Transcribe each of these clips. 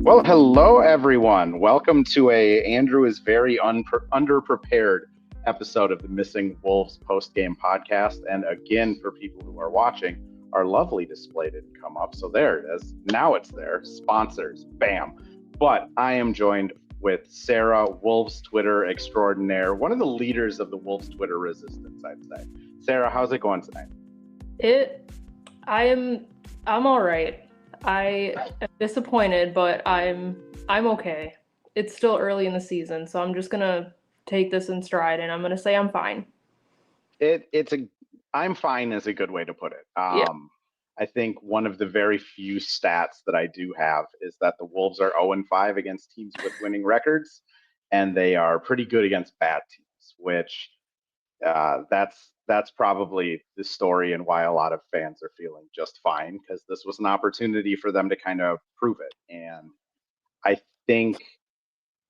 Well, hello everyone. Welcome to Andrew is very underprepared episode of the Missing Wolves post-game podcast. And again, for people who are watching, our lovely display didn't come up. So there it is. Now it's there. Sponsors. Bam. But I am joined with Sara, Wolves Twitter extraordinaire, one of the leaders of the Wolves Twitter resistance, I'd say. Sara, how's it going tonight? I'm all right. I am disappointed, but I'm okay. It's still early in the season, so I'm just gonna take this in stride, and I'm gonna say I'm fine. I'm fine is a good way to put it. Yeah. I think one of the very few stats that I do have is that the Wolves are 0-5 against teams with winning records, and they are pretty good against bad teams, which that's probably the story and why a lot of fans are feeling just fine, because this was an opportunity for them to kind of prove it. And I think,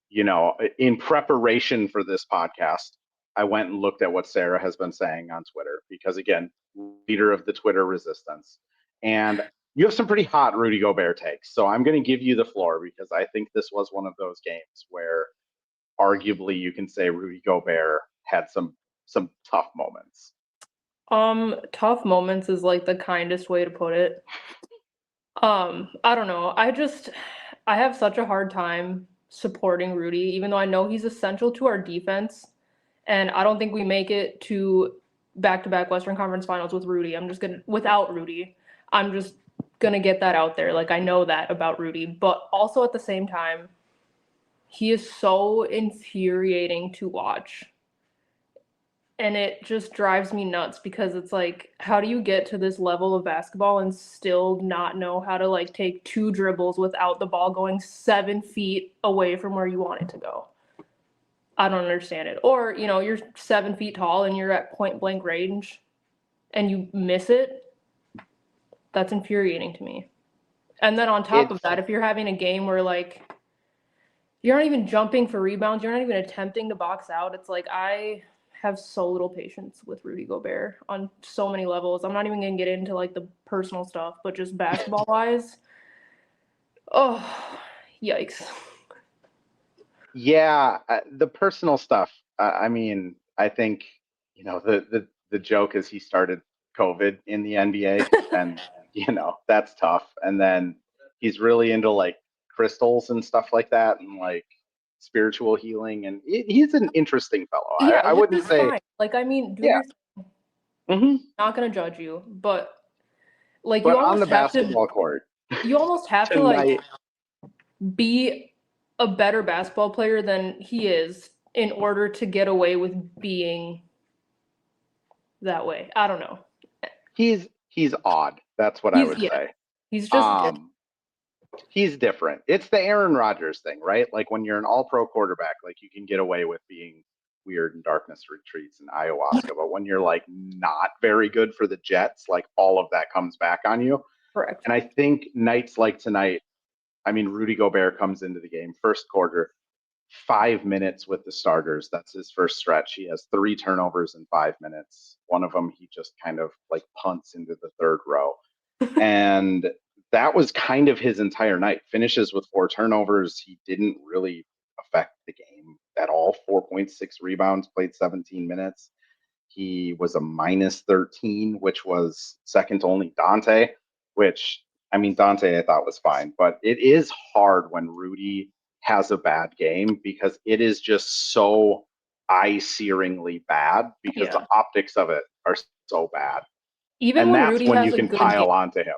in preparation for this podcast, I went and looked at what Sara has been saying on Twitter, because again, leader of the Twitter resistance. And you have some pretty hot Rudy Gobert takes. So I'm going to give you the floor, because I think this was one of those games where arguably you can say Rudy Gobert had some tough moments. Tough moments is like the kindest way to put it. I don't know. I have such a hard time supporting Rudy, even though I know he's essential to our defense. And I don't think we make it to back-to-back Western Conference Finals with Rudy. Without Rudy. I'm just gonna get that out there. Like, I know that about Rudy, but also at the same time, he is so infuriating to watch. And it just drives me nuts, because it's like, how do you get to this level of basketball and still not know how to like take two dribbles without the ball going 7 feet away from where you want it to go? I don't understand it. Or, you're 7 feet tall and you're at point blank range and you miss it. That's infuriating to me. And then on top of that, if you're having a game where like you're not even jumping for rebounds, you're not even attempting to box out, it's like, I have so little patience with Rudy Gobert on so many levels. I'm not even going to get into like the personal stuff, but just basketball wise. Oh, yikes. Yeah, the personal stuff. I mean, I think, the joke is he started COVID in the NBA, and that's tough. And then he's really into like crystals and stuff like that, and like spiritual healing, and he's an interesting fellow. Yeah, I which wouldn't is say, fine. Like, I mean, do yeah. your Hmm. not going to judge you, but like But on the basketball court you almost have to like tonight, be a better basketball player than he is in order to get away with being that way. I don't know. he's odd. That's what I would say. He's just He's different. It's the Aaron Rodgers thing, right? Like when you're an all-pro quarterback, like you can get away with being weird and darkness retreats and ayahuasca, but when you're like not very good for the Jets, like all of that comes back on you. correct. And I think nights like tonight, I mean, Rudy Gobert comes into the game first quarter, 5 minutes with the starters. That's his first stretch. He has 3 turnovers in 5 minutes. One of them he just kind of like punts into the third row. And that was kind of his entire night. Finishes with 4 turnovers. He didn't really affect the game at all. 4.6 rebounds, played 17 minutes. He was a minus 13, which was second to only Dante, which, I mean, Dante I thought was fine. But it is hard when Rudy has a bad game, because it is just so eye-searingly bad, because the optics of it are so bad. Even and when that's Rudy when has you a can good pile game. onto him.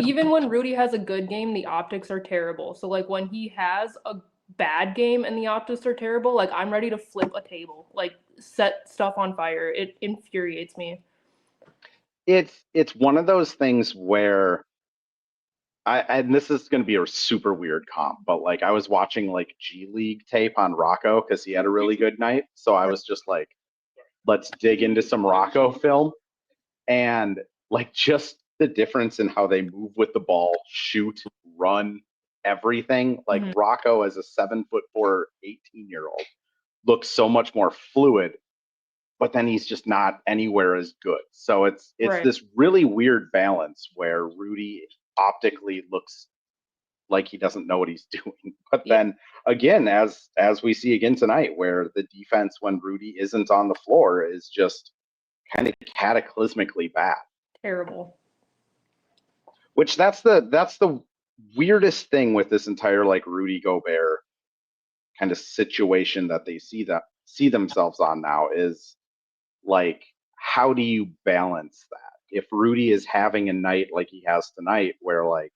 Even when Rudy has a good game, the optics are terrible. So like when he has a bad game and the optics are terrible, like I'm ready to flip a table, like set stuff on fire. It infuriates me. It's one of those things where and this is going to be a super weird comp, but like I was watching like G League tape on Rocco because he had a really good night. So I was just like, let's dig into some Rocco film. And like just the difference in how they move with the ball, shoot, run, everything. Like Rocco as a 7'4", 18-year-old looks so much more fluid, but then he's just not anywhere as good. So it's Right. this really weird balance where Rudy optically looks like he doesn't know what he's doing. But Yeah, then again, as we see again tonight, where the defense when Rudy isn't on the floor is just kind of cataclysmically bad. terrible. Which that's the weirdest thing with this entire like Rudy Gobert kind of situation that they see themselves on now is like, how do you balance that? If Rudy is having a night like he has tonight, where like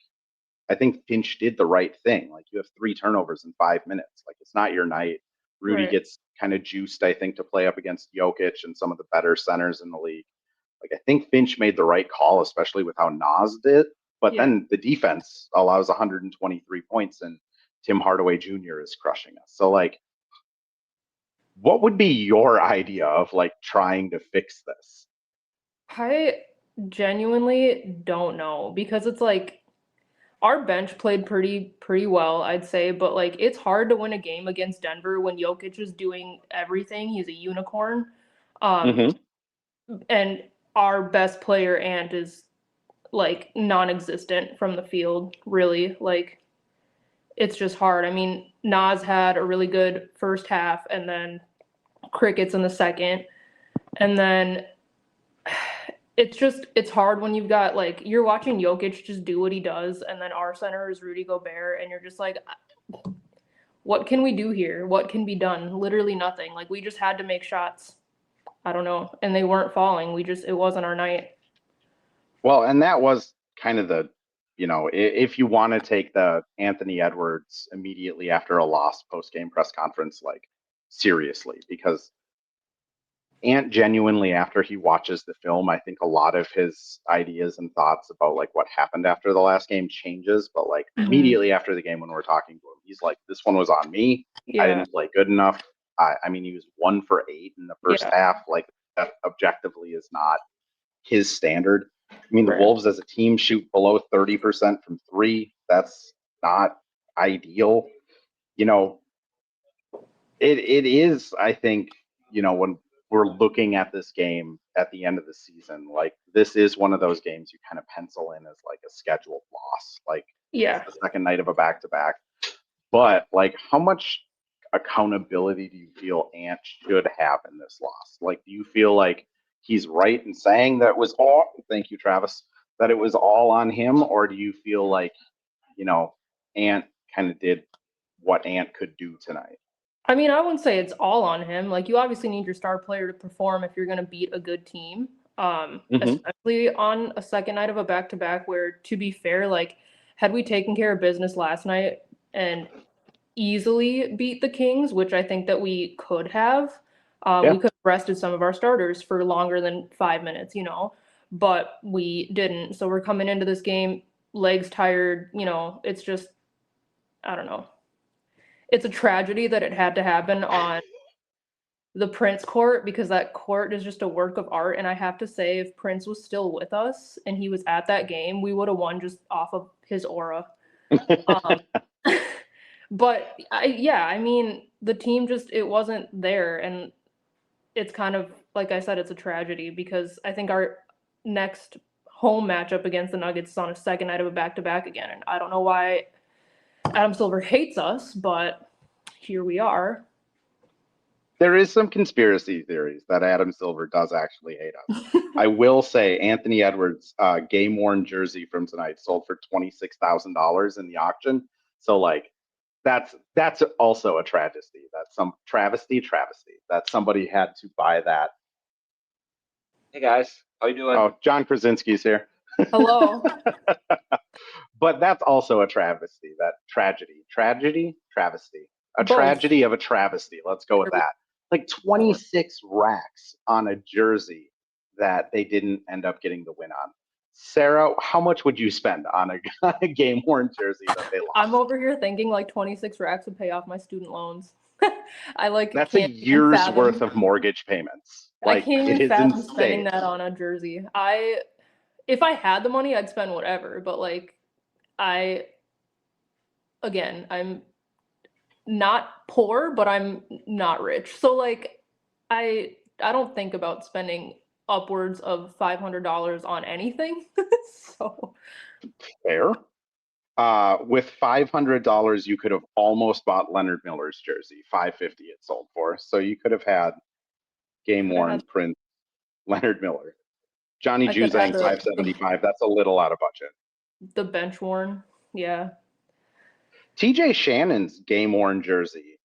I think Finch did the right thing. Like you have 3 turnovers in 5 minutes. Like it's not your night. Rudy Right. gets kind of juiced, I think, to play up against Jokic and some of the better centers in the league. Like I think Finch made the right call, especially with how Nas did. But Yeah. then the defense allows 123 points, and Tim Hardaway Jr. is crushing us. So like, what would be your idea of like trying to fix this? I genuinely don't know because it's like our bench played pretty well, I'd say, but like it's hard to win a game against Denver when Jokic is doing everything. He's a unicorn. Um, Mm-hmm. and our best player Ant is like non-existent from the field, really. Like it's just hard. I mean, Nas had a really good first half and then crickets in the second. And then it's hard when you've got like you're watching Jokic just do what he does, and then our center is Rudy Gobert, and you're just like, what can we do here? What can be done? Literally nothing. Like we just had to make shots. I don't know, and they weren't falling. It wasn't our night. Well, and that was kind of the, if you want to take the Anthony Edwards immediately after a loss post game press conference, like seriously, because Ant genuinely, after he watches the film, I think a lot of his ideas and thoughts about like what happened after the last game changes. But like Mm-hmm. immediately after the game, when we're talking to him, he's like, "This one was on me. I Yeah, didn't play good enough." I mean, he was 1 for 8 in the first yeah, half. Like that objectively is not his standard. I mean, the right. Wolves as a team shoot below 30% from three. That's not ideal. You know, it is, I think, when we're looking at this game at the end of the season, like this is one of those games you kind of pencil in as like a scheduled loss. Like it's Yeah. the second night of a back to back. But like how much accountability do you feel Ant should have in this loss? Like, do you feel like he's right in saying that it was all, thank you, Travis, that it was all on him? Or do you feel like, you know, Ant kind of did what Ant could do tonight? I mean, I wouldn't say it's all on him. Like, you obviously need your star player to perform if you're going to beat a good team, Mm-hmm. especially on a second night of a back to back. Where, to be fair, like, had we taken care of business last night and easily beat the Kings, which I think that we could have, we Yeah. could have rested some of our starters for longer than 5 minutes, but we didn't. So we're coming into this game, legs tired, it's just, I don't know. It's a tragedy that it had to happen on the Prince court because that court is just a work of art. And I have to say, if Prince was still with us and he was at that game, we would have won just off of his aura. Um, but yeah, I mean, the team just it wasn't there, and it's kind of like I said, it's a tragedy because I think our next home matchup against the Nuggets is on a second night of a back to back again, and I don't know why Adam Silver hates us, but here we are. There is some conspiracy theories that Adam Silver does actually hate us. I will say Anthony Edwards' game worn jersey from tonight sold for $26,000 in the auction. So like that's also a travesty. That's some travesty that somebody had to buy that. Hey guys, how you doing? Oh, John Krasinski's here. Hello. But that's also a travesty. That tragedy, travesty, a Both. tragedy of a travesty. Let's go with that. Like 26 racks on a jersey that they didn't end up getting the win on. Sarah, how much would you spend on a game worn jersey that they I'm lost? over here thinking like 26 racks would pay off my student loans. I like That's a can't even year's worth fathom. of mortgage payments. I Like can't it even is fathom spending insane. that on a jersey. If I had the money, I'd spend whatever, but like I I'm not poor, but I'm not rich. So like I don't think about spending upwards of $500 on anything. So Fair. With $500, you could have almost bought Leonard Miller's jersey. $550 it sold for. So you could have had game worn print Leonard Miller. Johnny Juzang, $575. That's a little out of budget. The bench worn, yeah. TJ Shannon's game worn jersey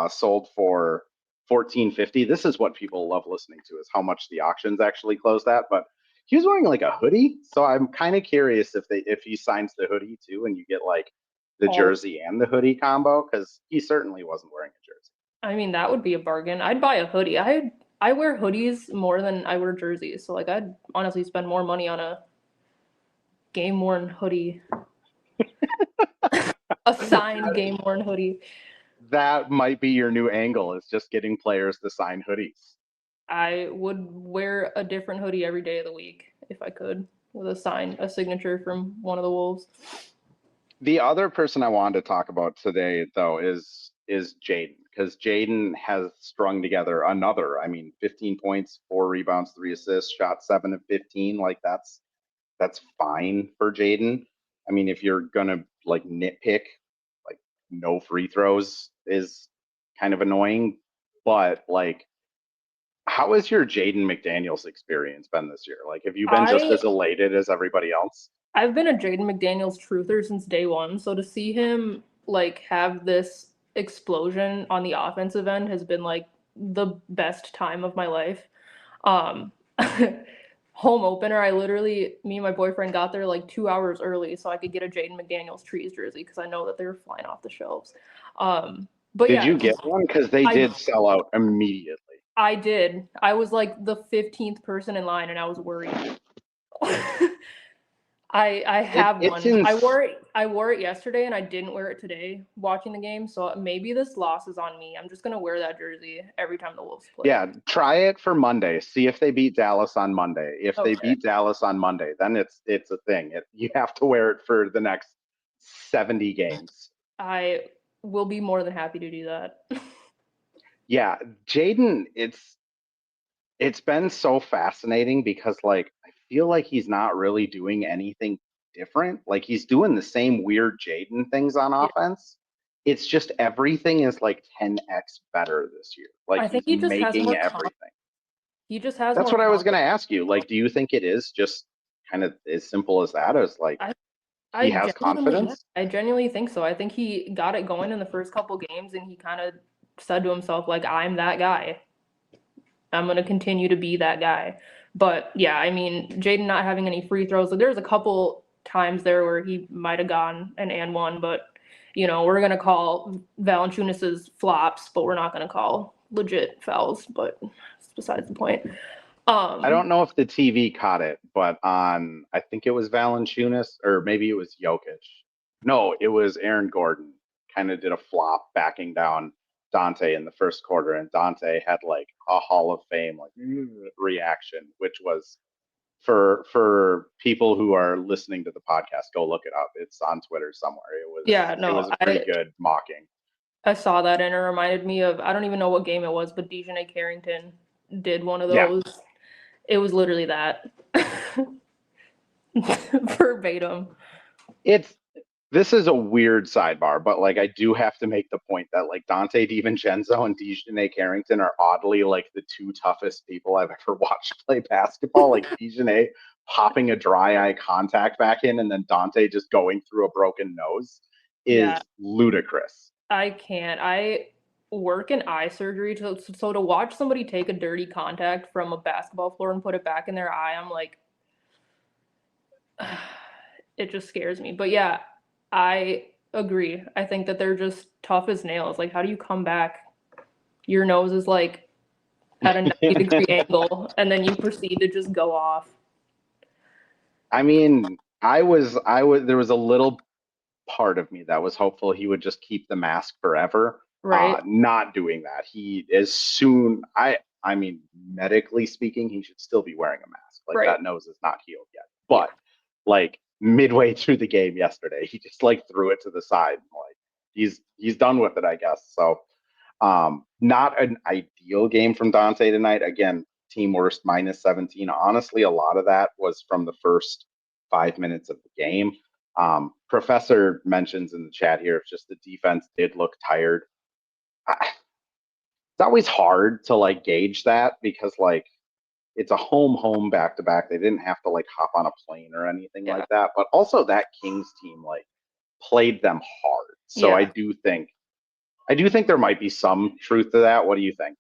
sold for $14.50. This is what people love listening to, is how much the auctions actually closed at. But he was wearing like a hoodie, so I'm kind of curious if he signs the hoodie too, and you get like the jersey and the hoodie combo, because he certainly wasn't wearing a jersey. I mean, that would be a bargain. I'd buy a hoodie. I wear hoodies more than I wear jerseys, so like I'd honestly spend more money on a game worn hoodie. A signed game worn hoodie. That might be your new angle, is just getting players to sign hoodies. I would wear a different hoodie every day of the week if I could, with a signature from one of the Wolves. The other person I wanted to talk about today, though, is Jaden, because Jaden has strung together another. 15 points, 4 rebounds, 3 assists, shot 7 of 15. Like that's fine for Jaden. If you're gonna like nitpick, like no free throws is kind of annoying, but like, how has your Jaden McDaniels experience been this year? Like, have you been just as elated as everybody else? I've been a Jaden McDaniels truther since day one, so to see him like have this explosion on the offensive end has been like the best time of my life. Home opener, me and my boyfriend got there like 2 hours early so I could get a Jaden McDaniels Trees jersey because I know that they were flying off the shelves. But did you get one? Because they did sell out immediately. I did. I was like the 15th person in line and I was worried. I have one. I wore it yesterday and I didn't wear it today watching the game. So maybe this loss is on me. I'm just gonna wear that jersey every time the Wolves play. Yeah, try it for Monday. See if they beat Dallas on Monday. If they beat Dallas on Monday, then it's a thing. You have to wear it for the next 70 games. I will be more than happy to do that. Yeah, Jaden, it's been so fascinating because like I feel like he's not really doing anything different. Like he's doing the same weird Jaden things on offense. It's just everything is like 10x better this year. Like I think he just making has everything. He just has. That's what I was going to ask you. Like, do you think it is just kind of as simple as that? As like he has confidence? I genuinely think so. I think he got it going in the first couple games, and he kind of said to himself, like, "I'm that guy. I'm going to continue to be that guy." But yeah, Jaden not having any free throws. So there's a couple times there where he might have gone and one, but we're going to call Valanciunas' flops, but we're not going to call legit fouls. But it's besides the point. I don't know if the TV caught it, but I think it was Valanciunas or maybe it was Jokic. No, it was Aaron Gordon. Kind of did a flop backing down Dante in the first quarter, and Dante had like a Hall of Fame like reaction, which was for people who are listening to the podcast, go look it up. It's on Twitter somewhere. It was a pretty good mocking. I saw that and it reminded me of, I don't even know what game it was, but Dejounte Carrington did one of those. Yeah. It was literally that. Verbatim. This is a weird sidebar, but like I do have to make the point that like Dante DiVincenzo and Dejounte Carrington are oddly like the two toughest people I've ever watched play basketball. Like Dejounte popping a dry eye contact back in and then Dante just going through a broken nose is ludicrous. I can't. I work in eye surgery, so to watch somebody take a dirty contact from a basketball floor and put it back in their eye, I'm like, it just scares me. But yeah, I agree. I think that they're just tough as nails. Like, how do you come back? Your nose is like at a 90-degree angle, and then you proceed to just go off. There was a little part of me that was hopeful he would just keep the mask forever. Right. Not doing that. Medically speaking, he should still be wearing a mask. Like that nose is not healed yet. But like midway through the game yesterday, he just like threw it to the side. Like he's done with it, I guess. So not an ideal game from Dante tonight. Again, team worst -17. Honestly, a lot of that was from the first 5 minutes of the game. Professor mentions in the chat here, it's just the defense did look tired. It's always hard to like gauge that because like it's a home back-to-back. They didn't have to like hop on a plane or anything like that. But also that Kings team like played them hard. So I do think there might be some truth to that. What do you think?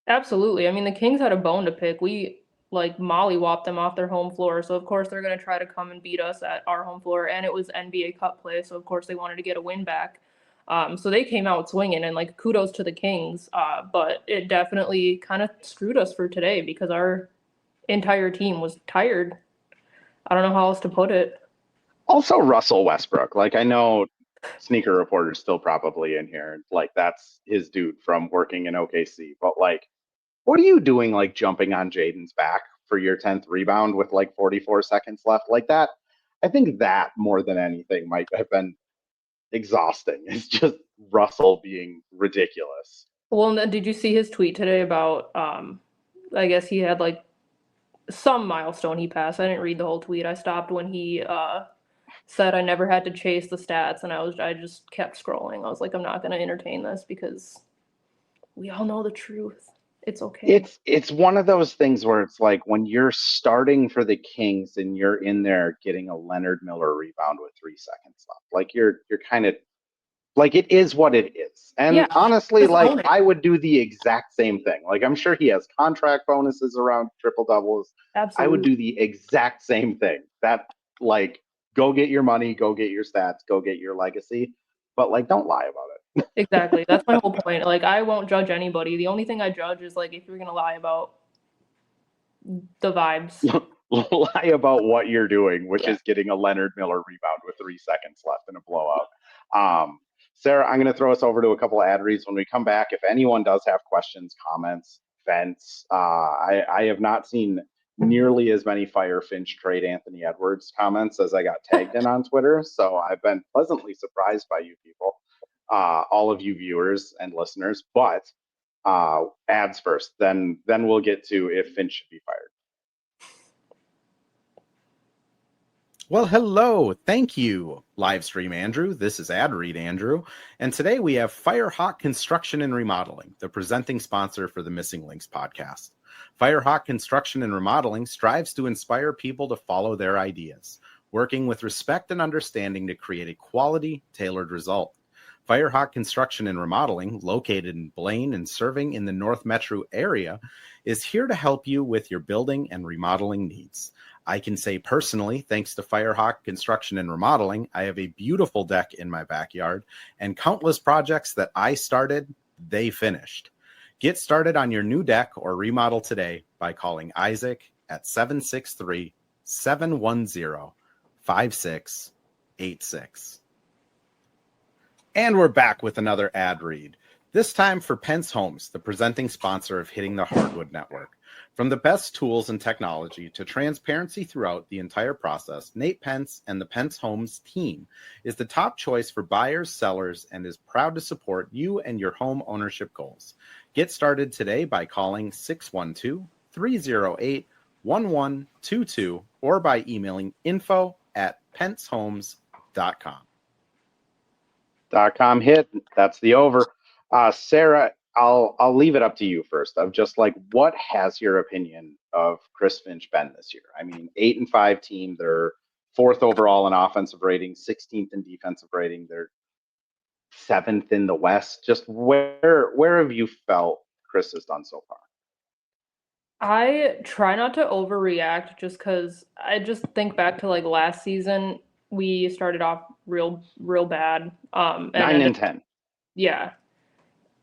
Absolutely. I mean, the Kings had a bone to pick. We like mollywopped them off their home floor. So of course they're going to try to come and beat us at our home floor. And it was NBA Cup play. So of course they wanted to get a win back. So they came out swinging, and like kudos to the Kings. But it definitely kind of screwed us for today because our entire team was tired. I don't know how else to put it. Also Russell Westbrook. Like I know Sneaker Reporter's still probably in here. Like that's his dude from working in OKC. But like, what are you doing like jumping on Jaden's back for your 10th rebound with like 44 seconds left? Like that, I think that more than anything might have been exhausting. It's just Russell being ridiculous. Well, did you see his tweet today about I guess he had like some milestone he passed. I didn't read the whole tweet. I stopped when he said I never had to chase the stats, and I just kept scrolling. I was like, I'm not going to entertain this because we all know the truth. It's okay. It's one of those things where it's like when you're starting for the Kings and you're in there getting a Leonard Miller rebound with 3 seconds left. Like you're kind of like it is what it is. And honestly, like I would do the exact same thing. Like I'm sure he has contract bonuses around triple doubles. Absolutely. I would do the exact same thing. That like go get your money, go get your stats, go get your legacy, but like don't lie about it. Exactly. That's my whole point. Like I won't judge anybody. The only thing I judge is like if you're going to lie about the vibes. Lie about what you're doing, which is getting a Leonard Miller rebound with 3 seconds left in a blowout. Sarah, I'm going to throw us over to a couple of ad reads. When we come back, if anyone does have questions, comments, vents, I have not seen nearly as many Fire Finch trade Anthony Edwards comments as I got tagged in on Twitter. So I've been pleasantly surprised by you people, all of you viewers and listeners. But ads first, then we'll get to if Finch should be fired. Well, hello. Thank you, Livestream Andrew. This is Ad Read Andrew. And today we have Firehawk Construction and Remodeling, the presenting sponsor for the Missing Links podcast. Firehawk Construction and Remodeling strives to inspire people to follow their ideas, working with respect and understanding to create a quality, tailored result. Firehawk Construction and Remodeling, located in Blaine and serving in the North Metro area, is here to help you with your building and remodeling needs. I can say personally, thanks to Firehawk Construction and Remodeling, I have a beautiful deck in my backyard and countless projects that I started, they finished. Get started on your new deck or remodel today by calling Isaac at 763-710-5686. And we're back with another ad read, this time for Pence Homes, the presenting sponsor of Hitting the Hardwood Network. From the best tools and technology to transparency throughout the entire process, Nate Pence and the Pence Homes team is the top choice for buyers, sellers, and is proud to support you and your home ownership goals. Get started today by calling 612-308-1122 or by emailing info@pencehomes.com. .com hit. That's the over. Sarah, I'll leave it up to you first. Of just like, what has your opinion of Chris Finch been this year? I mean, 8-5 team. They're 4th overall in offensive rating, 16th in defensive rating. They're 7th in the West. Just where have you felt Chris has done so far? I try not to overreact just because I just think back to like last season. We started off real bad. 9-10. Yeah.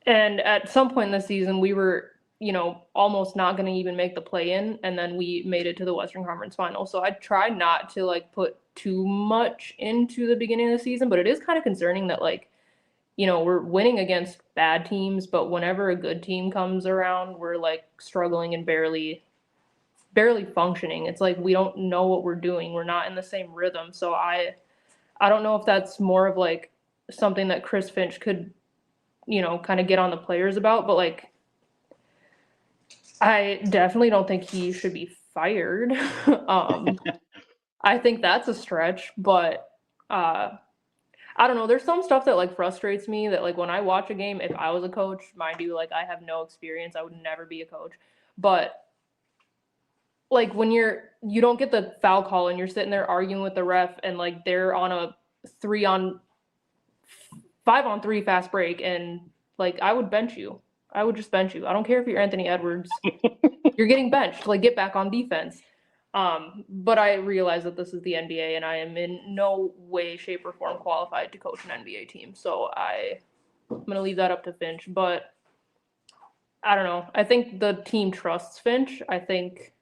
And at some point in the season, we were, almost not going to even make the play-in, and then we made it to the Western Conference Final. So I try not to like put too much into the beginning of the season, but it is kind of concerning that we're winning against bad teams, but whenever a good team comes around, we're like struggling and barely functioning. It's like we don't know what we're doing. We're not in the same rhythm. So I don't know if that's more of like something that Chris Finch could kind of get on the players about, but like, I definitely don't think he should be fired. I think that's a stretch, but I don't know. There's some stuff that like frustrates me that like when I watch a game, if I was a coach, mind you, like I have no experience, I would never be a coach. But like when you don't get the foul call and you're sitting there arguing with the ref and like they're on a 5-on-3 fast break and like I would bench you. I would just bench you. I don't care if you're Anthony Edwards. You're getting benched. Like get back on defense. But I realize that this is the NBA and I am in no way, shape, or form qualified to coach an NBA team. So I'm going to leave that up to Finch. But I don't know. I think the team trusts Finch. I think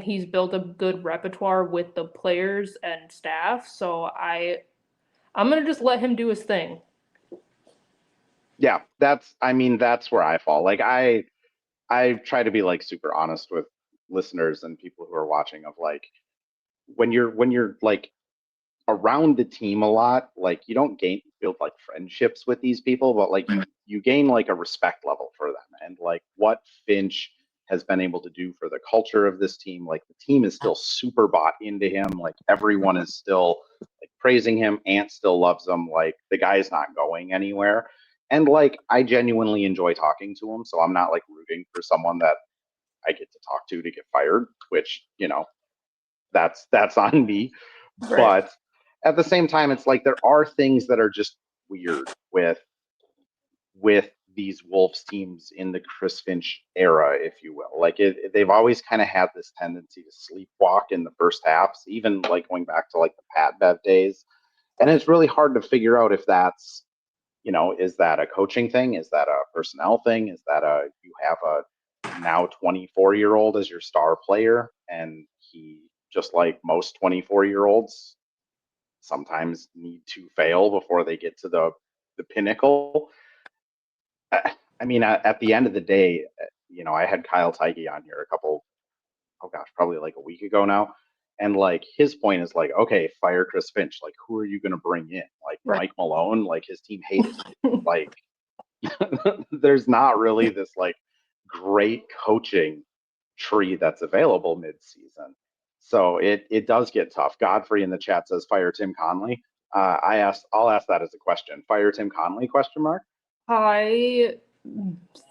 he's built a good repertoire with the players and staff. So I'm going to just let him do his thing. Yeah, that's where I fall. Like I try to be like super honest with listeners and people who are watching of like when you're like around the team a lot, like you don't build like friendships with these people, but like you gain like a respect level for them. And like what Finch has been able to do for the culture of this team, like the team is still super bought into him. Like everyone is still like praising him. Ant still loves him. Like the guy's not going anywhere. And like I genuinely enjoy talking to him. So I'm not like rooting for someone that I get to talk to get fired, which, you know, that's on me. Right. But at the same time, it's like there are things that are just weird with these Wolves teams in the Chris Finch era, if you will. Like they've always kind of had this tendency to sleepwalk in the first halves, even like going back to like the Pat Bev days. And it's really hard to figure out if that's, you know, is that a coaching thing? Is that a personnel thing? Is that you have a now 24-year-old as your star player and he, just like most 24-year-olds, sometimes need to fail before they get to the pinnacle. I mean, at the end of the day, you know, I had Kyle Teige on here probably like a week ago now. And like his point is like, okay, fire Chris Finch. Like, who are you going to bring in? Like right. Mike Malone, like his team hated him. Like, there's not really this like great coaching tree that's available mid-season. So it does get tough. Godfrey in the chat says fire Tim Conley. I'll ask that as a question. Fire Tim Conley? Question mark. I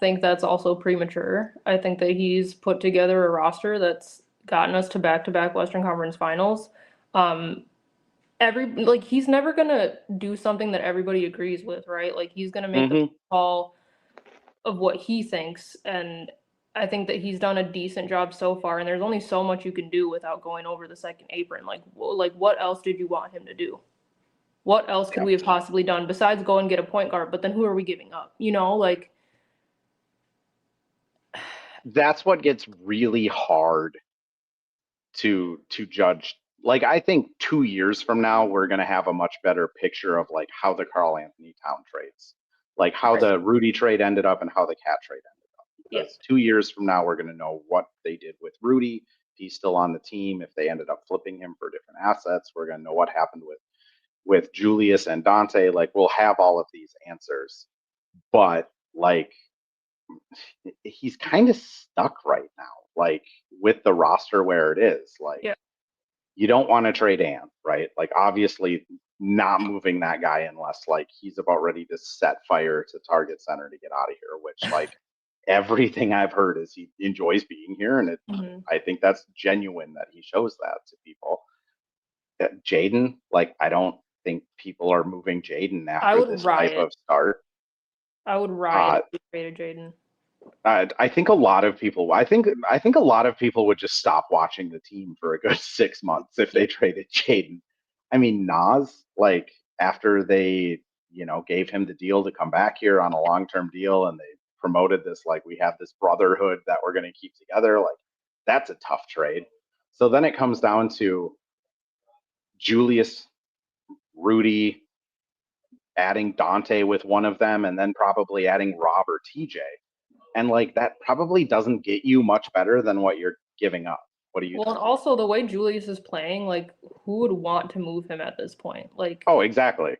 think that's also premature. I think that he's put together a roster that's gotten us to back-to-back Western Conference Finals. He's never gonna do something that everybody agrees with, right? Like he's gonna make the call of what he thinks, and I think that he's done a decent job so far. And there's only so much you can do without going over the second apron. Like what else did you want him to do? What else could we have possibly done besides go and get a point guard? But then who are we giving up? You know, like that's what gets really hard to judge. Like I think 2 years from now we're going to have a much better picture of like how the Karl Anthony Town trades, like how the Rudy trade ended up and how the Cat trade ended up. Because 2 years from now we're going to know what they did with Rudy. If he's still on the team, if they ended up flipping him for different assets, we're going to know what happened with Julius and Dante. Like we'll have all of these answers, but like he's kind of stuck right now, like with the roster where it is. Like you don't want to trade Ant, right? Like obviously not moving that guy unless like he's about ready to set fire to Target Center to get out of here, which like everything I've heard is he enjoys being here, and I think that's genuine that he shows that to people. Jaden, like I don't think people are moving Jaden after this type of start. I would riot if we traded Jaden. I think a lot of people. I think a lot of people would just stop watching the team for a good 6 months if they traded Jaden. I mean, Nas, like after they, you know, gave him the deal to come back here on a long-term deal, and they promoted this like we have this brotherhood that we're going to keep together. Like that's a tough trade. So then it comes down to Julius, Rudy, adding Dante with one of them, and then probably adding Rob or TJ. And like that probably doesn't get you much better than what you're giving up. What do you think? And also the way Julius is playing, like who would want to move him at this point? Like exactly.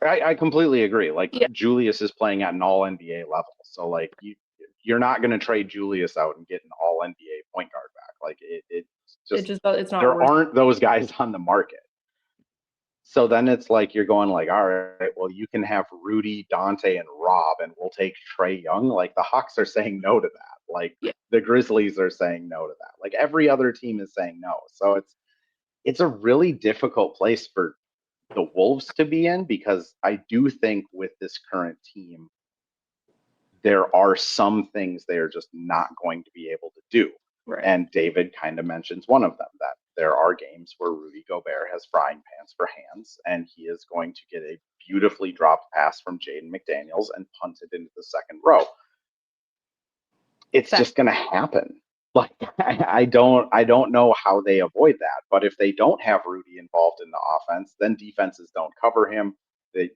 I completely agree. Like Julius is playing at an all NBA level. So like you're not going to trade Julius out and get an all NBA point guard back. Like it's not. There aren't those guys on the market. So then it's like you're going like, all right, well, you can have Rudy, Dante, and Rob, and we'll take Trae Young. Like the Hawks are saying no to that. Like the Grizzlies are saying no to that. Like every other team is saying no. So it's a really difficult place for the Wolves to be in, because I do think with this current team, there are some things they are just not going to be able to do. Right. And David kind of mentions one of them, that there are games where Rudy Gobert has frying pans for hands, and he is going to get a beautifully dropped pass from Jaden McDaniels and punt it into the second row. It's just going to happen. Like I don't know how they avoid that. But if they don't have Rudy involved in the offense, then defenses don't cover him. They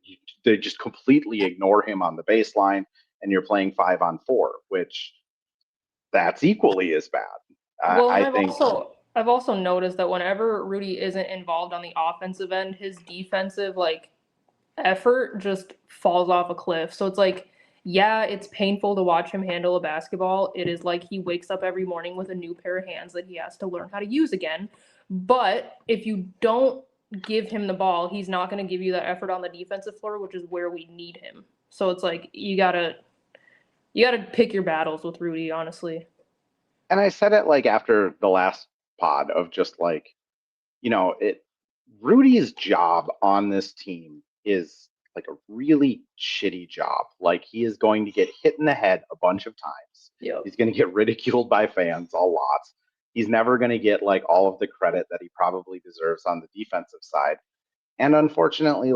just completely ignore him on the baseline, and you're playing 5-on-4, which that's equally as bad. Well, I think I've also noticed that whenever Rudy isn't involved on the offensive end, his defensive effort just falls off a cliff. So it's like, yeah, it's painful to watch him handle a basketball. It is like he wakes up every morning with a new pair of hands that he has to learn how to use again. But if you don't give him the ball, he's not going to give you that effort on the defensive floor, which is where we need him. So it's like you gotta pick your battles with Rudy, honestly. And I said it like after the last pod of just like, Rudy's job on this team is like a really shitty job. Like he is going to get hit in the head a bunch of times. Yep. He's going to get ridiculed by fans a lot. He's never going to get like all of the credit that he probably deserves on the defensive side. And unfortunately,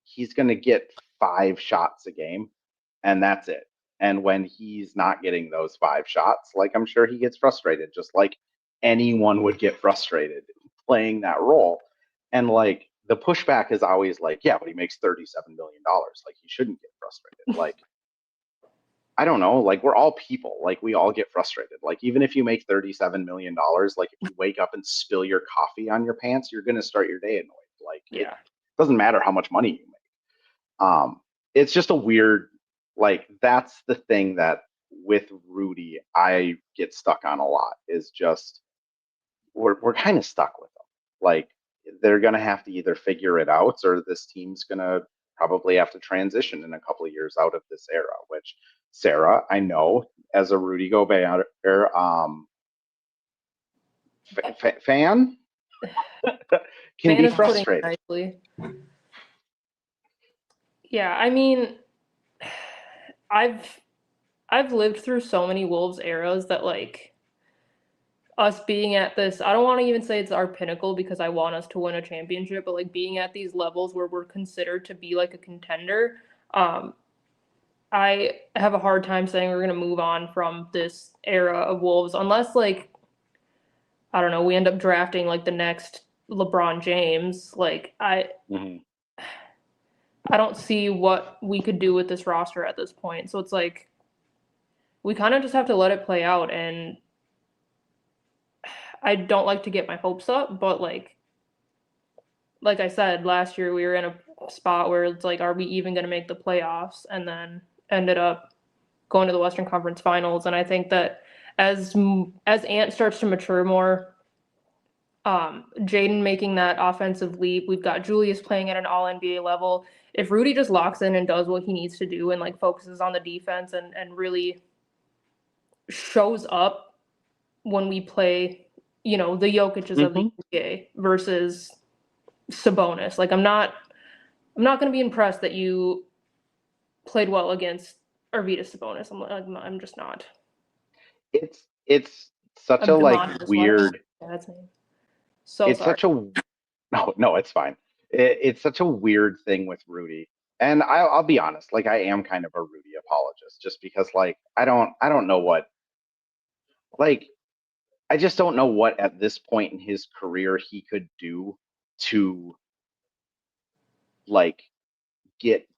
he's going to get 5 shots a game, and that's it. And when he's not getting those 5 shots, like I'm sure he gets frustrated, just like anyone would get frustrated playing that role. And like the pushback is always like, yeah, but he makes $37 million. Like he shouldn't get frustrated. Like, I don't know, like we're all people, like we all get frustrated. Like even if you make $37 million, like if you wake up and spill your coffee on your pants, you're going to start your day annoyed. Like it doesn't matter how much money you make. It's just a weird, like that's the thing that with Rudy I get stuck on a lot, is just we're kind of stuck with them. Like they're gonna have to either figure it out, or this team's gonna probably have to transition in a couple of years out of this era. Which Sarah, I know as a Rudy Gobert fan, can be frustrating. Yeah, I mean, I've lived through so many Wolves eras that like us being at this, I don't want to even say it's our pinnacle because I want us to win a championship, but like being at these levels where we're considered to be like a contender, I have a hard time saying we're going to move on from this era of Wolves unless like, I don't know, we end up drafting like the next LeBron James. Like I don't see what we could do with this roster at this point. So it's like, we kind of just have to let it play out. And I don't like to get my hopes up, but like I said, last year we were in a spot where it's like, are we even going to make the playoffs? And then ended up going to the Western Conference Finals. And I think that as Ant starts to mature more, Jaden making that offensive leap, we've got Julius playing at an all-NBA level. If Rudy just locks in and does what he needs to do and like focuses on the defense and really shows up when we play, the Jokic's of the NBA versus Sabonis. Like I'm not going to be impressed that you played well against Arvydas Sabonis. I'm just not. It's such a like weird. Yeah, that's me. It's sorry. No, it's fine. It's such a weird thing with Rudy, and I'll be honest. Like I am kind of a Rudy apologist, just because like I don't know what. Like, I just don't know what at this point in his career he could do to like get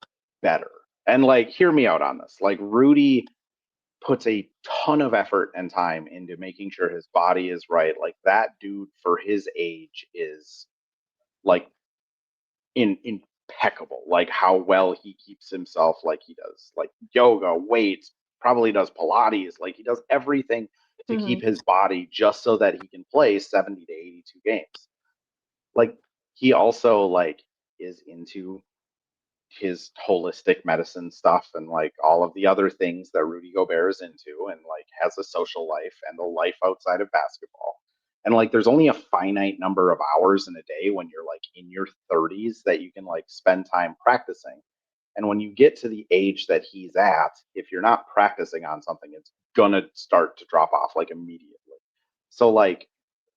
better. And like, hear me out on this. Like Rudy puts a ton of effort and time into making sure his body is right. Like that dude for his age is like impeccable. Like how well he keeps himself, like he does like yoga, weights, probably does Pilates, like he does everything to keep his body just so that he can play 70 to 82 games. like he also like is into his holistic medicine stuff and like all of the other things that Rudy Gobert is into, and like has a social life and a life outside of basketball. And like there's only a finite number of hours in a day when you're like in your 30s that you can like spend time practicing. And when you get to the age that he's at, if you're not practicing on something, it's gonna start to drop off like immediately. So like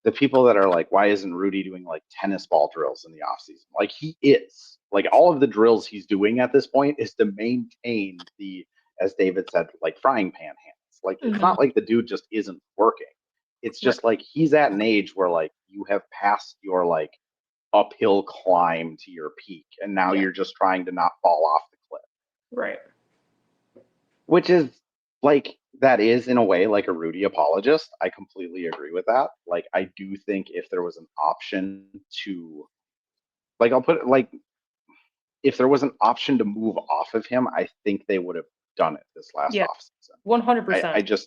the people that are like, why isn't Rudy doing like tennis ball drills in the off season? Like he is. Like all of the drills he's doing at this point is to maintain the, as David said, like frying pan hands. Like it's not like the dude just isn't working. It's just like he's at an age where like you have passed your like uphill climb to your peak, and now you're just trying to not fall off the cliff. Right. Which is like, that is in a way like a Rudy apologist. I completely agree with that. Like I do think if there was an option to, like, I'll put it like, if there was an option to move off of him, I think they would have done it this last offseason. 100%.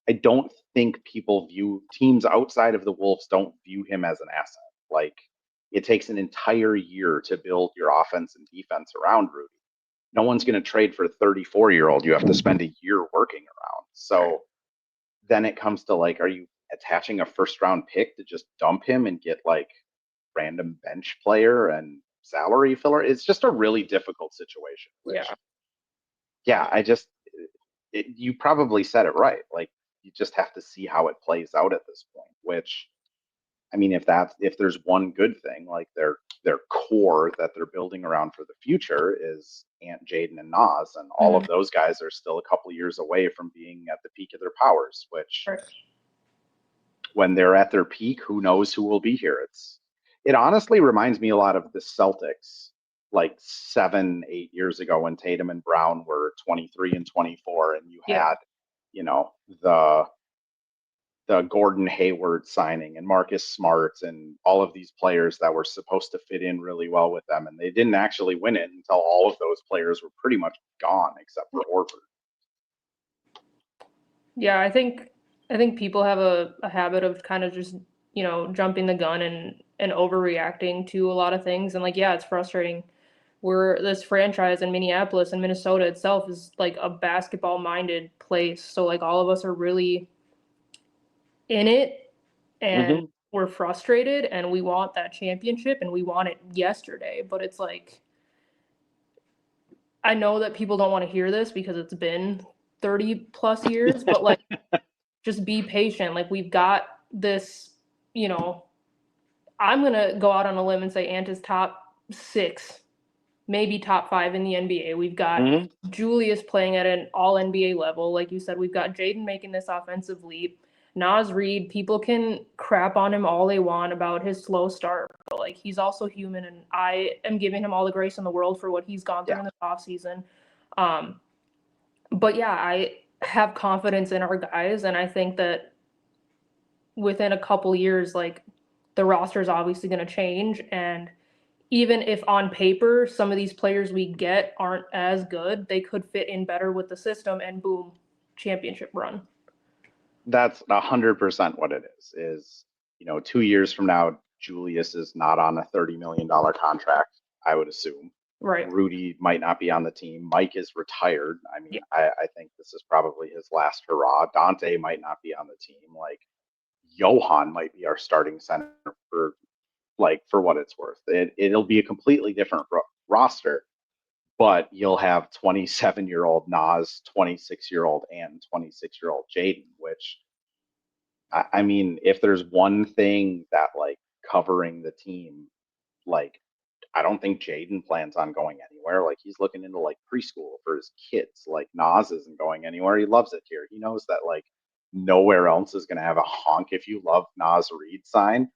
I don't think people view teams outside of the Wolves don't view him as an asset. Like it takes an entire year to build your offense and defense around Rudy. No one's going to trade for a 34-year-old you have to spend a year working around. So then it comes to like, are you attaching a first round pick to just dump him and get like random bench player and salary filler? It's just a really difficult situation. You probably said it right. Like you just have to see how it plays out at this point, which, I mean, if there's one good thing, like their core that they're building around for the future is Ant, Jaden, and Nas, and all of those guys are still a couple years away from being at the peak of their powers, which when they're at their peak, who knows who will be here. It honestly reminds me a lot of the Celtics like 7-8 years ago when Tatum and Brown were 23 and 24, and you had, you know, the Gordon Hayward signing and Marcus Smart and all of these players that were supposed to fit in really well with them, and they didn't actually win it until all of those players were pretty much gone except for Horford. Yeah, I think people have a habit of kind of just, you know, jumping the gun and overreacting to a lot of things. And like, yeah, it's frustrating. This franchise in Minneapolis and Minnesota itself is like a basketball minded place. So like all of us are really in it, and we're frustrated, and we want that championship and we want it yesterday. But it's like, I know that people don't want to hear this because it's been 30 plus years, but like just be patient. Like we've got this, you know, I'm going to go out on a limb and say Ant is top 6, maybe top 5 in the NBA. We've got Julius playing at an all NBA level. Like you said, we've got Jaden making this offensive leap. Nas Reed, people can crap on him all they want about his slow start, but like he's also human, and I am giving him all the grace in the world for what he's gone through in the offseason. But yeah, I have confidence in our guys, and I think that within a couple years, like the roster is obviously going to change, and even if on paper some of these players we get aren't as good, they could fit in better with the system, and boom, championship run. That's 100% what it is, you know, 2 years from now, Julius is not on a $30 million contract, I would assume. Right. Rudy might not be on the team. Mike is retired. I mean, I think this is probably his last hurrah. Dante might not be on the team. Like, Johan might be our starting center for what it's worth. It'll be a completely different roster, but you'll have 27-year-old Nas, 26-year-old and 26-year-old Jaden, which, I mean, if there's one thing that like covering the team, like I don't think Jaden plans on going anywhere. Like he's looking into like preschool for his kids. Like Nas isn't going anywhere. He loves it here. He knows that like nowhere else is going to have a honk if you love Nas Reed sign.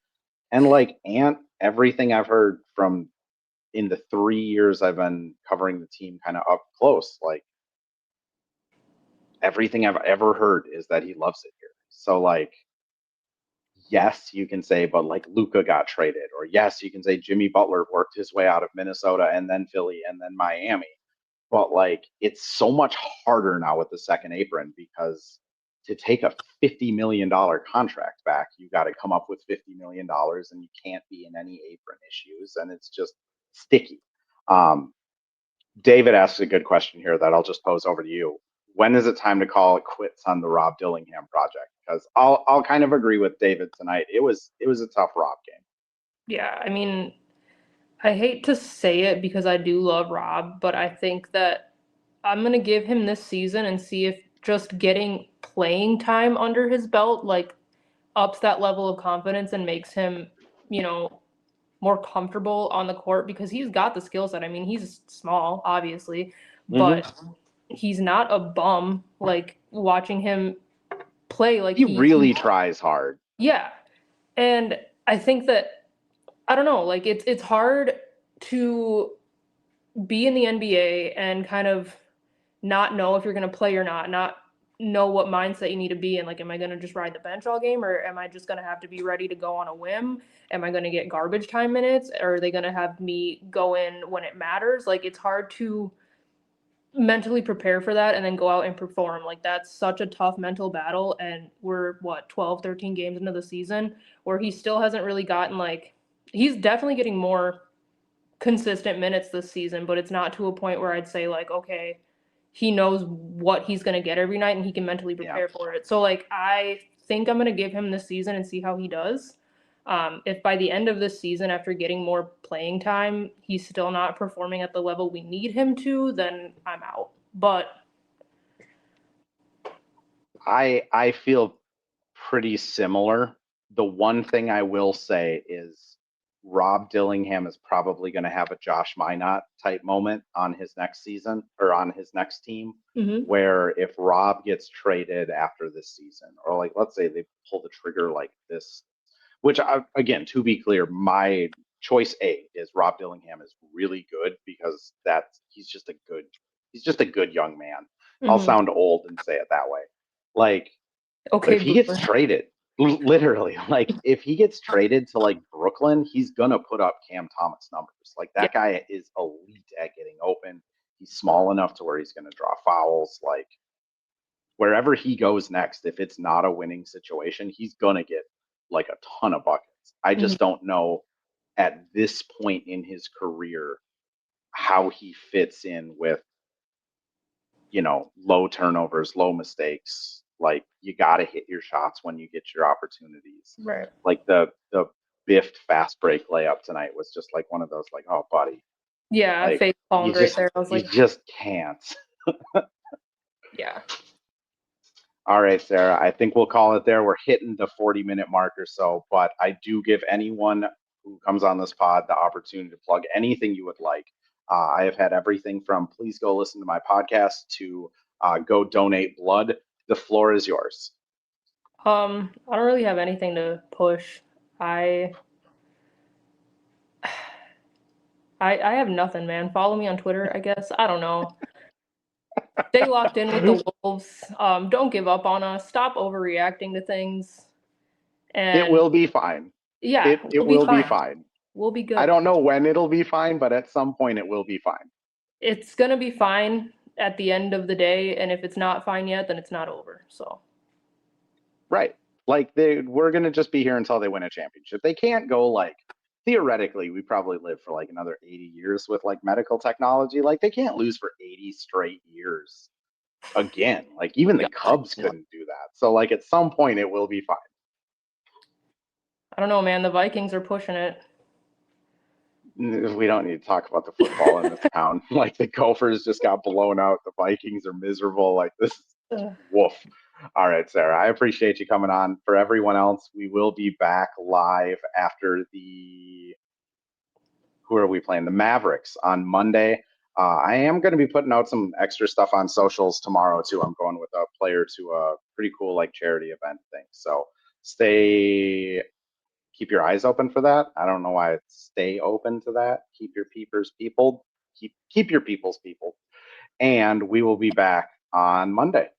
And like Ant, everything I've heard from in the 3 years I've been covering the team kind of up close, like everything I've ever heard is that he loves it here. So like, yes, you can say, but like Luka got traded, or yes, you can say Jimmy Butler worked his way out of Minnesota and then Philly and then Miami. But like, it's so much harder now with the second apron because to take a $50 million contract back, you got to come up with $50 million, and you can't be in any apron issues, and it's just sticky. David asked a good question here that I'll just pose over to you. When is it time to call it quits on the Rob Dillingham project? Because I'll kind of agree with David tonight. It was a tough Rob game. Yeah, I mean, I hate to say it because I do love Rob, but I think that I'm going to give him this season and see if just getting playing time under his belt, like, ups that level of confidence and makes him, you know, more comfortable on the court, because he's got the skill set. I mean, he's small, obviously, but he's not a bum. Like, watching him play, like, he really tries hard. Yeah. And I think that, I don't know, like, it's hard to be in the NBA and kind of not know if you're going to play or not know what mindset you need to be in. Like, am I going to just ride the bench all game, or am I just going to have to be ready to go on a whim? Am I going to get garbage time minutes? Or are they going to have me go in when it matters? Like, it's hard to mentally prepare for that and then go out and perform. Like, that's such a tough mental battle. And we're 12, 13 games into the season where he still hasn't really gotten, like, he's definitely getting more consistent minutes this season, but it's not to a point where I'd say, like, okay, he knows what he's going to get every night and he can mentally prepare for it. So, like, I think I'm going to give him this season and see how he does. If by the end of this season, after getting more playing time, he's still not performing at the level we need him to, then I'm out. But I feel pretty similar. The one thing I will say is Rob Dillingham is probably going to have a Josh Minot type moment on his next season, or on his next team, where if Rob gets traded after this season, or, like, let's say they pull the trigger like this, which, again, to be clear, my choice A is Rob Dillingham is really good, because he's just a good young man. I'll sound old and say it that way. Like, okay, but if he gets traded, literally, like, if he gets traded to, like, Brooklyn, he's gonna put up Cam Thomas numbers. Like, that guy is elite at getting open. He's small enough to where he's gonna draw fouls. Like, wherever he goes next, if it's not a winning situation, he's gonna get, like, a ton of buckets. I just don't know at this point in his career how he fits in with, low turnovers, low mistakes. Like, you got to hit your shots when you get your opportunities. Right. Like, the biffed fast break layup tonight was just like one of those, like, oh, buddy. Yeah, like, face palmed right there. I was like, you just can't. Yeah. All right, Sarah, I think we'll call it there. We're hitting the 40-minute mark or so, but I do give anyone who comes on this pod the opportunity to plug anything you would like. I have had everything from please go listen to my podcast to go donate blood. The floor is yours. I don't really have anything to push. I have nothing, man. Follow me on Twitter, I guess. I don't know. Stay locked in with the Wolves. Don't give up on us. Stop overreacting to things. And it will be fine. Yeah, it will be fine. We'll be good. I don't know when it'll be fine, but at some point it will be fine. It's going to be fine at the end of the day, and if it's not fine yet, then it's not over. So, right. Like, we're going to just be here until they win a championship. They can't go, like, theoretically, we probably live for, like, another 80 years with, like, medical technology. Like, they can't lose for 80 straight years again. Like, even the Cubs couldn't do that. So, like, at some point it will be fine. I don't know, man. The Vikings are pushing it. We don't need to talk about the football in this town. Like, the Gophers just got blown out. The Vikings are miserable. Like, this is woof. All right, Sarah, I appreciate you coming on. For everyone else, we will be back live after who are we playing? The Mavericks on Monday. I am going to be putting out some extra stuff on socials tomorrow, too. I'm going with a player to a pretty cool, like, charity event thing. So keep your eyes open for that. I don't know why it's stay open to that. Keep your peepers peopled. Keep your peoples peopled. And we will be back on Monday.